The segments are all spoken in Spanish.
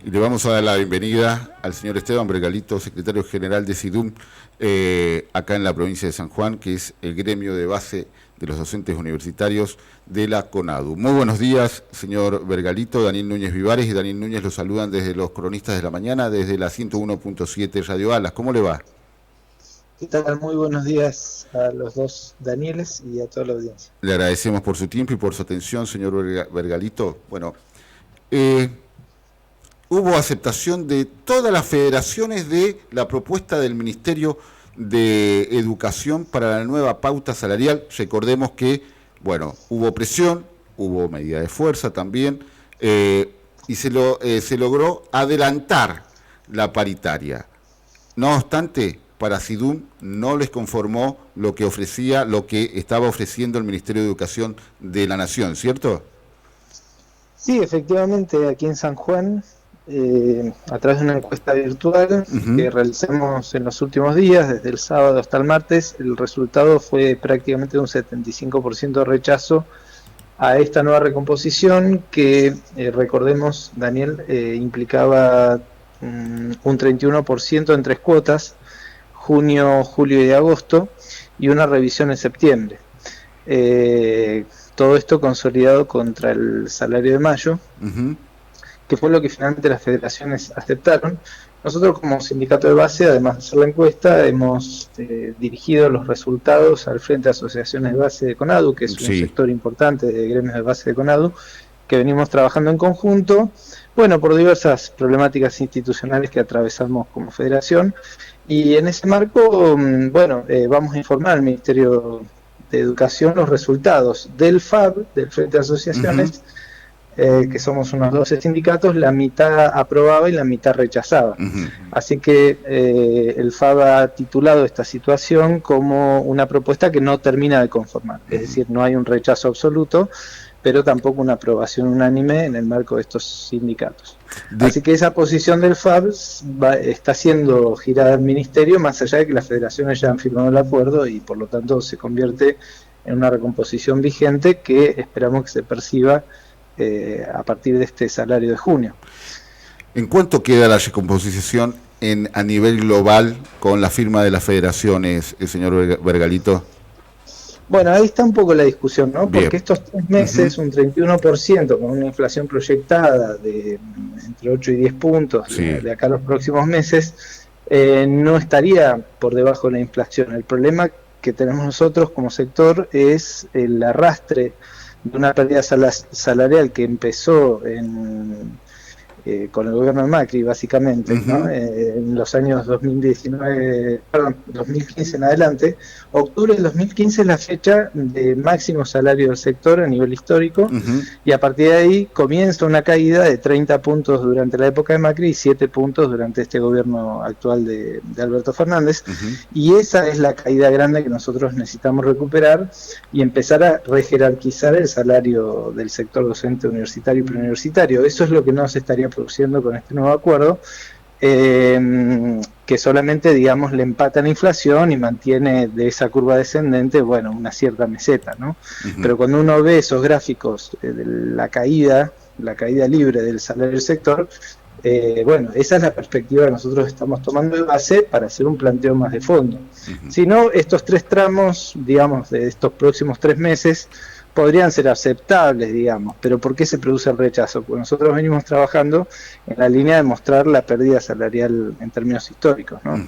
Y le vamos a dar la bienvenida al señor Esteban Vergalito, secretario general de SIDUM, acá en la provincia de San Juan, que es el gremio de base de los docentes universitarios de la CONADU. Muy buenos días, señor Vergalito. Daniel Núñez Vivares y Daniel Núñez lo saludan desde los Cronistas de la Mañana, desde la 101.7 Radio Alas. ¿Cómo le va? ¿Qué tal? Muy buenos días a los dos Danieles y a toda la audiencia. Le agradecemos por su tiempo y por su atención, señor Vergalito. Bueno, hubo aceptación de todas las federaciones de la propuesta del Ministerio de Educación para la nueva pauta salarial. Recordemos que, bueno, hubo presión, hubo medida de fuerza también, y se logró adelantar la paritaria. No obstante, para SIDUM no les conformó lo que estaba ofreciendo el Ministerio de Educación de la Nación, ¿cierto? Sí, efectivamente, aquí en San Juan, a través de una encuesta virtual que realizamos en los últimos días, desde el sábado hasta el martes, el resultado fue prácticamente un 75% de rechazo a esta nueva recomposición que, recordemos, Daniel, implicaba un 31% en 3 cuotas, junio, julio y agosto, y una revisión en septiembre. Todo esto consolidado contra el salario de mayo, que fue lo que finalmente las federaciones aceptaron. Nosotros como sindicato de base, además de hacer la encuesta, hemos dirigido los resultados al Frente de Asociaciones de Base de CONADU, que es un sector importante de gremios de base de CONADU, que venimos trabajando en conjunto, bueno, por diversas problemáticas institucionales que atravesamos como federación. Y en ese marco, bueno, vamos a informar al Ministerio de Educación los resultados del FAB, del Frente de Asociaciones, que somos unos 12 sindicatos, la mitad aprobaba y la mitad rechazaba. Así que el FAB ha titulado esta situación como una propuesta que no termina de conformar, es decir, no hay un rechazo absoluto, pero tampoco una aprobación unánime en el marco de estos sindicatos. Así que esa posición del FAB está siendo girada al Ministerio, más allá de que las federaciones ya han firmado el acuerdo y por lo tanto se convierte en una recomposición vigente que esperamos que se perciba a partir de este salario de junio. ¿En cuánto queda la recomposición a nivel global con la firma de las federaciones, el señor Vergalito? Bueno, ahí está un poco la discusión, ¿no? Porque estos 3 meses, un 31%, con una inflación proyectada de entre 8 y 10 puntos de acá a los próximos meses, no estaría por debajo de la inflación. El problema que tenemos nosotros como sector es el arrastre de una pérdida salarial que empezó con el gobierno de Macri, básicamente, ¿no? En los años 2015 en adelante. Octubre del 2015 es la fecha de máximo salario del sector a nivel histórico, y a partir de ahí comienza una caída de 30 puntos durante la época de Macri y 7 puntos durante este gobierno actual de Alberto Fernández, y esa es la caída grande que nosotros necesitamos recuperar y empezar a rejerarquizar el salario del sector docente universitario y preuniversitario. Eso es lo que no se estaría produciendo con este nuevo acuerdo, que solamente, digamos, le empata la inflación y mantiene de esa curva descendente, bueno, una cierta meseta, ¿no? Pero cuando uno ve esos gráficos de la caída libre del salario del sector, bueno, esa es la perspectiva que nosotros estamos tomando de base para hacer un planteo más de fondo. Si no, estos 3 tramos, digamos, de estos próximos 3 meses, podrían ser aceptables, digamos, pero ¿por qué se produce el rechazo? Porque nosotros venimos trabajando en la línea de mostrar la pérdida salarial en términos históricos, ¿no?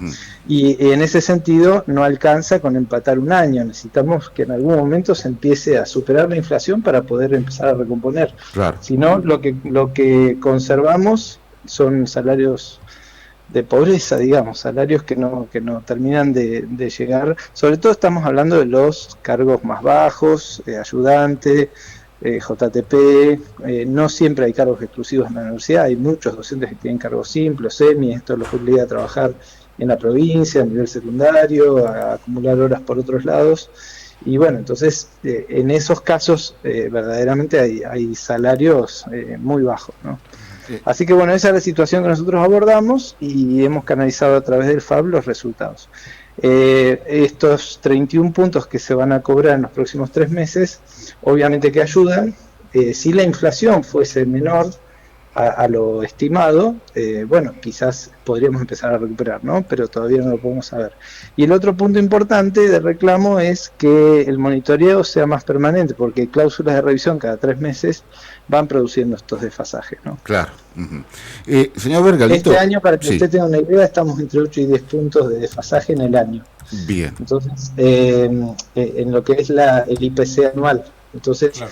Y en ese sentido no alcanza con empatar un año, necesitamos que en algún momento se empiece a superar la inflación para poder empezar a recomponer. Si no, lo que conservamos son salarios de pobreza, digamos, salarios que no terminan de llegar. Sobre todo estamos hablando de los cargos más bajos, ayudante, JTP, no siempre hay cargos exclusivos en la universidad, hay muchos docentes que tienen cargos simples, semi, esto los obliga a trabajar en la provincia, a nivel secundario, a acumular horas por otros lados, y bueno, entonces en esos casos verdaderamente hay salarios muy bajos, ¿no? Así que bueno, esa es la situación que nosotros abordamos y hemos canalizado a través del FAB los resultados. Estos 31 puntos que se van a cobrar en los próximos 3 meses, obviamente que ayudan. Si la inflación fuese menor a lo estimado, bueno, quizás podríamos empezar a recuperar, ¿no? Pero todavía no lo podemos saber. Y el otro punto importante de reclamo es que el monitoreo sea más permanente, porque cláusulas de revisión cada 3 meses van produciendo estos desfasajes, ¿no? Claro. Señor Vergalito. Este año, para que usted tenga una idea, estamos entre 8 y 10 puntos de desfasaje en el año. Bien. Entonces, en lo que es el IPC anual. Entonces, claro,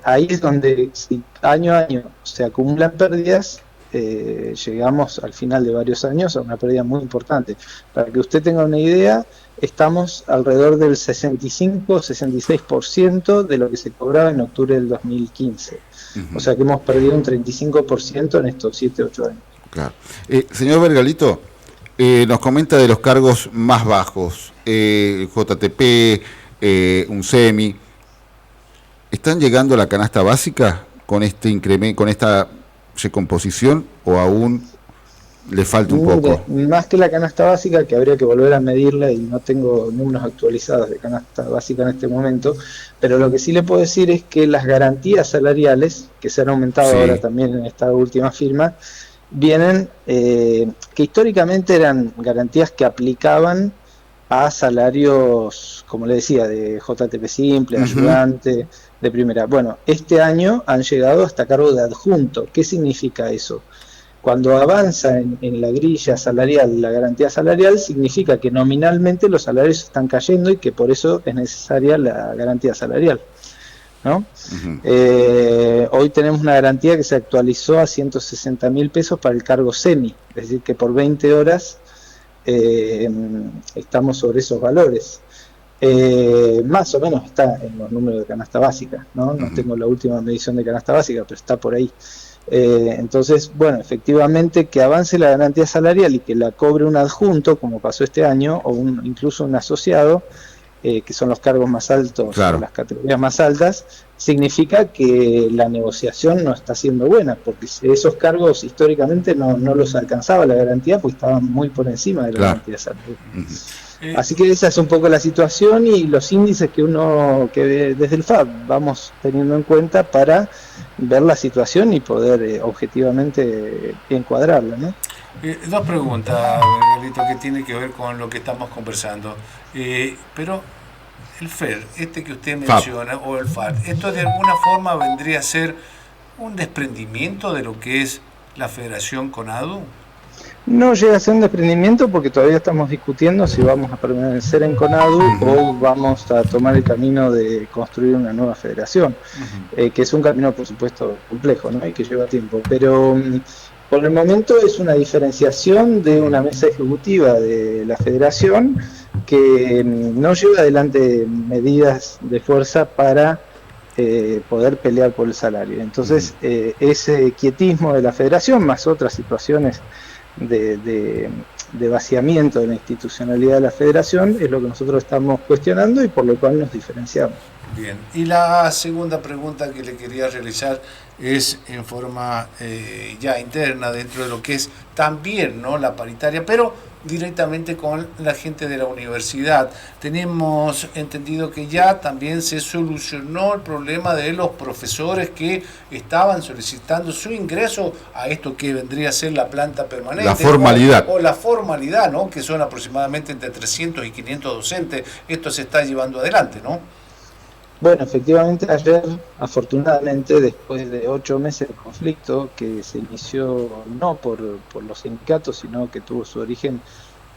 ahí es donde si año a año se acumulan pérdidas, llegamos al final de varios años a una pérdida muy importante. Para que usted tenga una idea, estamos alrededor del 65-66% de lo que se cobraba en octubre del 2015. O sea que hemos perdido un 35% en estos 7-8 años. Claro. Señor Vergalito, nos comenta de los cargos más bajos, JTP, UNSEMI. ¿Están llegando a la canasta básica con este incremento, con esta recomposición, o aún le falta un poco? Más que la canasta básica, que habría que volver a medirla, y no tengo números actualizados de canasta básica en este momento, pero lo que sí le puedo decir es que las garantías salariales, que se han aumentado ahora también en esta última firma, vienen, que históricamente eran garantías que aplicaban a salarios, como le decía, de JTP simple, ayudante, de primera. Bueno, este año han llegado hasta cargo de adjunto. ¿Qué significa eso? Cuando avanza en la grilla salarial, la garantía salarial, significa que nominalmente los salarios están cayendo y que por eso es necesaria la garantía salarial, ¿no? Hoy tenemos una garantía que se actualizó a 160.000 pesos para el cargo semi, es decir, que por 20 horas estamos sobre esos valores. Más o menos está en los números de canasta básica, ¿no? No tengo la última medición de canasta básica, pero está por ahí. Entonces, bueno, efectivamente que avance la garantía salarial y que la cobre un adjunto, como pasó este año, o incluso un asociado, que son los cargos más altos, las categorías más altas, significa que la negociación no está siendo buena, porque esos cargos históricamente no los alcanzaba la garantía, porque estaban muy por encima de la garantía salarial. Así que esa es un poco la situación y los índices que desde el FAB vamos teniendo en cuenta para ver la situación y poder objetivamente encuadrarla, ¿no? Dos preguntas, Miguelito, que tiene que ver con lo que estamos conversando. Pero el FER, que usted menciona, o el FAR, ¿esto de alguna forma vendría a ser un desprendimiento de lo que es la Federación CONADU? No llega a ser un desprendimiento porque todavía estamos discutiendo si vamos a permanecer en CONADU o vamos a tomar el camino de construir una nueva federación, que es un camino, por supuesto, complejo, ¿no? Y que lleva tiempo. Pero por el momento es una diferenciación de una mesa ejecutiva de la federación que no lleva adelante medidas de fuerza para poder pelear por el salario. Entonces, ese quietismo de la federación, más otras situaciones de vaciamiento de la institucionalidad de la federación, es lo que nosotros estamos cuestionando y por lo cual nos diferenciamos. Bien, y la segunda pregunta que le quería realizar es en forma ya interna dentro de lo que es también, ¿no?, la paritaria, pero directamente con la gente de la universidad. Tenemos entendido que ya también se solucionó el problema de los profesores que estaban solicitando su ingreso a esto que vendría a ser la planta permanente. La formalidad. O la formalidad, ¿no?, que son aproximadamente entre 300 y 500 docentes. Esto se está llevando adelante, ¿no? Bueno, efectivamente ayer, afortunadamente, después de 8 meses de conflicto que se inició no por los sindicatos, sino que tuvo su origen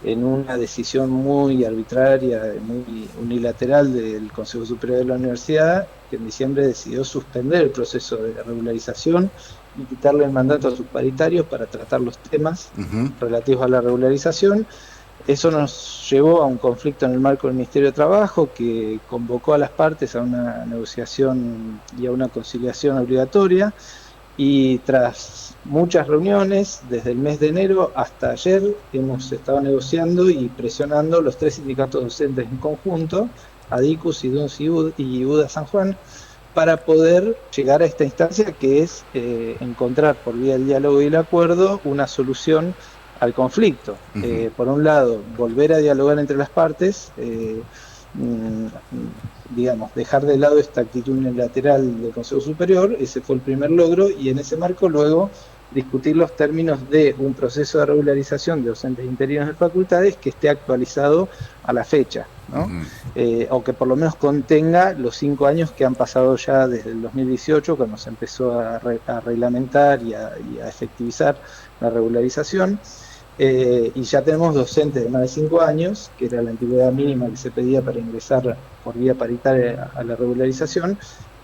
en una decisión muy arbitraria, muy unilateral del Consejo Superior de la Universidad, que en diciembre decidió suspender el proceso de regularización y quitarle el mandato a sus paritarios para tratar los temas relativos a la regularización. Eso nos llevó a un conflicto en el marco del Ministerio de Trabajo, que convocó a las partes a una negociación y a una conciliación obligatoria, y tras muchas reuniones, desde el mes de enero hasta ayer, hemos estado negociando y presionando los 3 sindicatos docentes en conjunto, ADICUS, IDUNS y UDA San Juan, para poder llegar a esta instancia que es encontrar por vía del diálogo y el acuerdo una solución al conflicto. Por un lado, volver a dialogar entre las partes, digamos, dejar de lado esta actitud unilateral del Consejo Superior, ese fue el primer logro, y en ese marco luego discutir los términos de un proceso de regularización de docentes interinos de facultades que esté actualizado a la fecha, ¿no? O que por lo menos contenga los 5 años que han pasado ya desde el 2018, cuando se empezó a reglamentar y a efectivizar la regularización. Y ya tenemos docentes de más de 5 años, que era la antigüedad mínima que se pedía para ingresar por vía paritaria a la regularización,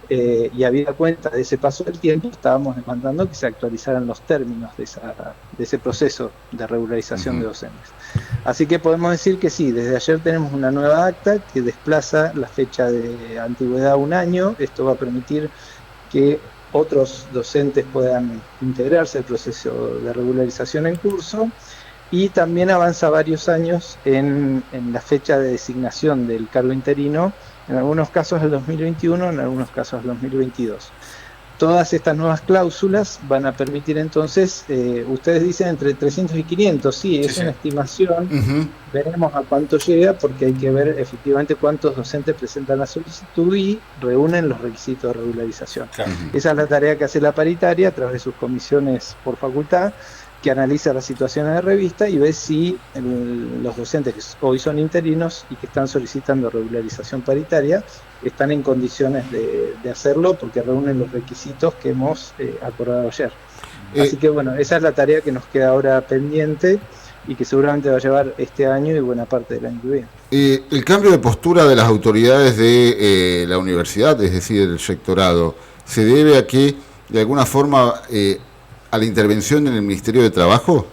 y habida cuenta de ese paso del tiempo, estábamos demandando que se actualizaran los términos de ese proceso de regularización de docentes. Así que podemos decir que sí, desde ayer tenemos una nueva acta que desplaza la fecha de antigüedad 1 año. Esto va a permitir que otros docentes puedan integrarse al proceso de regularización en curso, y también avanza varios años en la fecha de designación del cargo interino, en algunos casos al 2021, en algunos casos al 2022. Todas estas nuevas cláusulas van a permitir entonces, ustedes dicen entre 300 y 500, sí, es una estimación, veremos a cuánto llega, porque hay que ver efectivamente cuántos docentes presentan la solicitud y reúnen los requisitos de regularización. Esa es la tarea que hace la paritaria a través de sus comisiones por facultad, que analiza las situaciones de revista y ve si los docentes que hoy son interinos y que están solicitando regularización paritaria están en condiciones de hacerlo, porque reúnen los requisitos que hemos acordado ayer. Así que bueno, esa es la tarea que nos queda ahora pendiente y que seguramente va a llevar este año y buena parte del año que viene. El cambio de postura de las autoridades de la universidad, es decir, del rectorado, ¿se debe a que de alguna forma a la intervención en el Ministerio de Trabajo?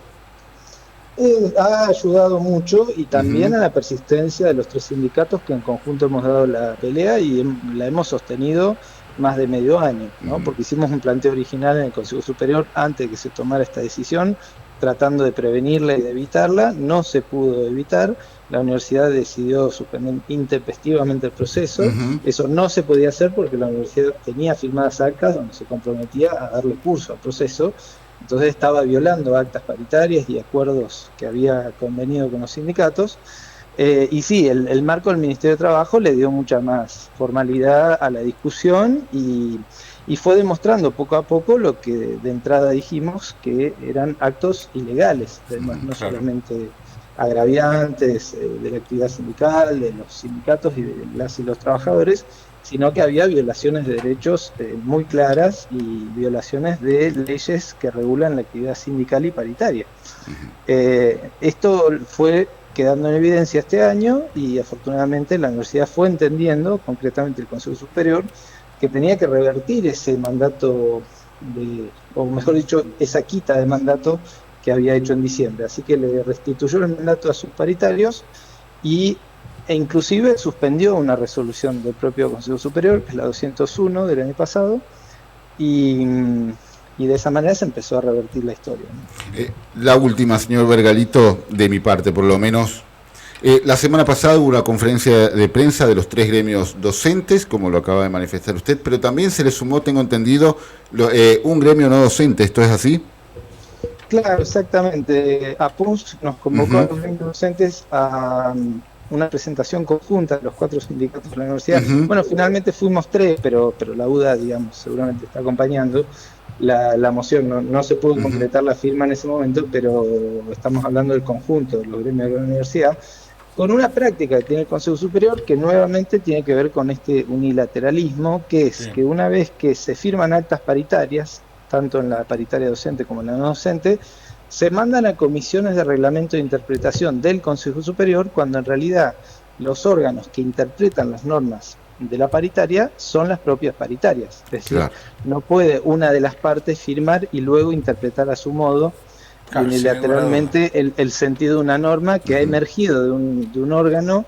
Ha ayudado mucho, y también a la persistencia de los 3 sindicatos que en conjunto hemos dado la pelea y la hemos sostenido más de medio año, ¿no? Porque hicimos un planteo original en el Consejo Superior antes de que se tomara esta decisión, tratando de prevenirla y de evitarla. No se pudo evitar. La universidad decidió suspender intempestivamente el proceso. Eso no se podía hacer porque la universidad tenía firmadas actas donde se comprometía a darle curso al proceso. Entonces estaba violando actas paritarias y acuerdos que había convenido con los sindicatos. Y sí, el marco del Ministerio de Trabajo le dio mucha más formalidad a la discusión y fue demostrando poco a poco lo que de entrada dijimos, que eran actos ilegales, además, no solamente agraviantes de la actividad sindical, de los sindicatos y de las y los trabajadores, sino que había violaciones de derechos muy claras y violaciones de leyes que regulan la actividad sindical y paritaria. Esto fue quedando en evidencia este año, y afortunadamente la universidad fue entendiendo, concretamente el Consejo Superior, que tenía que revertir ese mandato, o mejor dicho, esa quita de mandato que había hecho en diciembre. Así que le restituyó el mandato a sus paritarios e inclusive suspendió una resolución del propio Consejo Superior, que es la 201 del año pasado, y de esa manera se empezó a revertir la historia, ¿no? La última, señor Vergalito, de mi parte por lo menos. La semana pasada hubo una conferencia de prensa de los 3 gremios docentes, como lo acaba de manifestar usted, pero también se le sumó, tengo entendido, un gremio no docente. ¿Esto es así? Claro, exactamente. APUS nos convocó a los gremios docentes a una presentación conjunta de los 4 sindicatos de la universidad. Bueno, finalmente fuimos 3, pero la UDA, digamos, seguramente está acompañando la moción. No se pudo concretar la firma en ese momento, pero estamos hablando del conjunto de los gremios de la universidad, con una práctica que tiene el Consejo Superior que nuevamente tiene que ver con este unilateralismo, que es que una vez que se firman actas paritarias, tanto en la paritaria docente como en la no docente, se mandan a comisiones de reglamento de interpretación del Consejo Superior, cuando en realidad los órganos que interpretan las normas de la paritaria son las propias paritarias. Es decir, no puede una de las partes firmar y luego interpretar a su modo unilateralmente el sentido de una norma que ha emergido de un órgano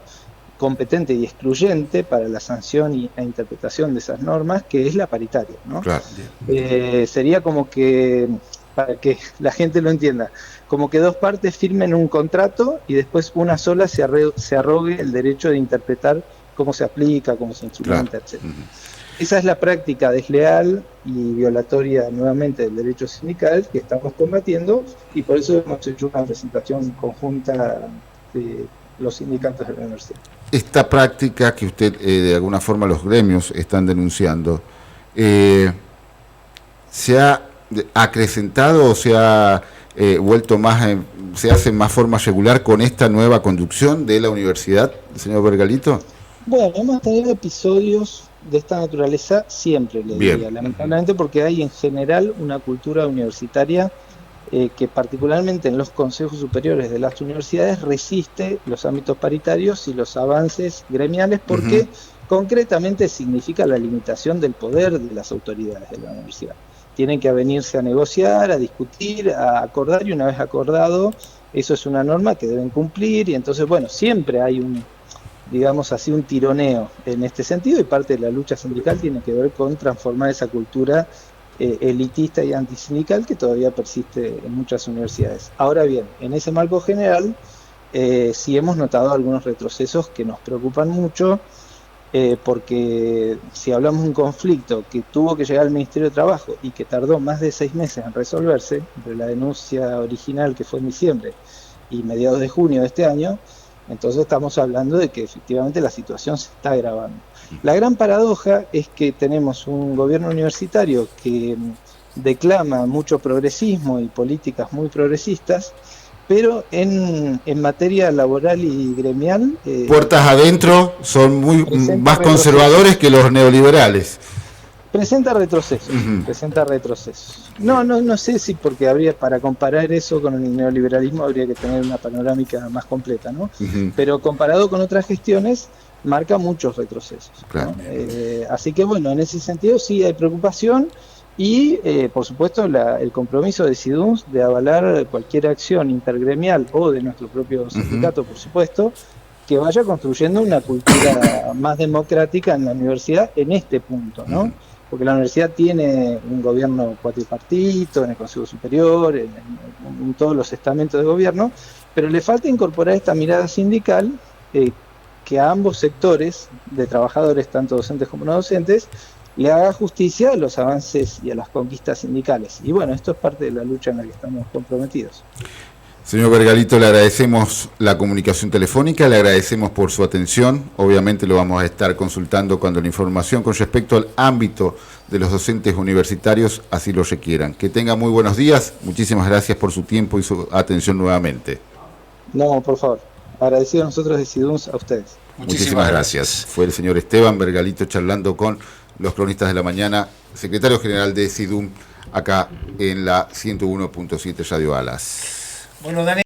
competente y excluyente para la sanción e interpretación de esas normas, que es la paritaria, ¿no? Sería como que, para que la gente lo entienda, como que 2 partes firmen un contrato y después una sola se arrogue el derecho de interpretar cómo se aplica, cómo se instrumenta, etc. Esa es la práctica desleal y violatoria nuevamente del derecho sindical que estamos combatiendo, y por eso hemos hecho una presentación conjunta de los sindicatos de la universidad. Esta práctica que usted, de alguna forma los gremios están denunciando, ¿se ha acrecentado o se ha vuelto más, se hace en más forma regular con esta nueva conducción de la universidad, señor Vergalito? Bueno, hemos tenido episodios de esta naturaleza siempre, le diría, lamentablemente, porque hay en general una cultura universitaria que particularmente en los consejos superiores de las universidades resiste los ámbitos paritarios y los avances gremiales porque concretamente significa la limitación del poder de las autoridades de la universidad. Tienen que venirse a negociar, a discutir, a acordar, y una vez acordado, eso es una norma que deben cumplir, y entonces, bueno, siempre hay un, digamos así, un tironeo en este sentido, y parte de la lucha sindical tiene que ver con transformar esa cultura elitista y antisindical que todavía persiste en muchas universidades. Ahora bien, en ese marco general sí hemos notado algunos retrocesos que nos preocupan mucho, porque si hablamos de un conflicto que tuvo que llegar al Ministerio de Trabajo y que tardó más de 6 meses en resolverse, entre la denuncia original que fue en diciembre y mediados de junio de este año, entonces estamos hablando de que efectivamente la situación se está agravando. La gran paradoja es que tenemos un gobierno universitario que declama mucho progresismo y políticas muy progresistas, pero en materia laboral y gremial... puertas adentro son muy más conservadores que los neoliberales. Presenta retrocesos, presenta retrocesos. No sé si porque para comparar eso con el neoliberalismo habría que tener una panorámica más completa, ¿no? Pero comparado con otras gestiones, marca muchos retrocesos, claro, ¿no? Así que bueno, en ese sentido sí hay preocupación y por supuesto el compromiso de SIDUNS de avalar cualquier acción intergremial o de nuestro propio sindicato, por supuesto, que vaya construyendo una cultura más democrática en la universidad en este punto, ¿no? Porque la universidad tiene un gobierno cuatripartito, en el Consejo Superior, en todos los estamentos de gobierno, pero le falta incorporar esta mirada sindical que a ambos sectores de trabajadores, tanto docentes como no docentes, le haga justicia a los avances y a las conquistas sindicales. Y bueno, esto es parte de la lucha en la que estamos comprometidos. Señor Vergalito, le agradecemos la comunicación telefónica, le agradecemos por su atención. Obviamente lo vamos a estar consultando cuando la información con respecto al ámbito de los docentes universitarios así lo requieran. Que tenga muy buenos días. Muchísimas gracias por su tiempo y su atención nuevamente. No, por favor. Agradecido a nosotros de SIDUNS a ustedes. Muchísimas gracias. Fue el señor Esteban Vergalito charlando con los cronistas de la mañana, secretario general de SIDUM, acá en la 101.7 Radio Alas. Bueno, Daniel.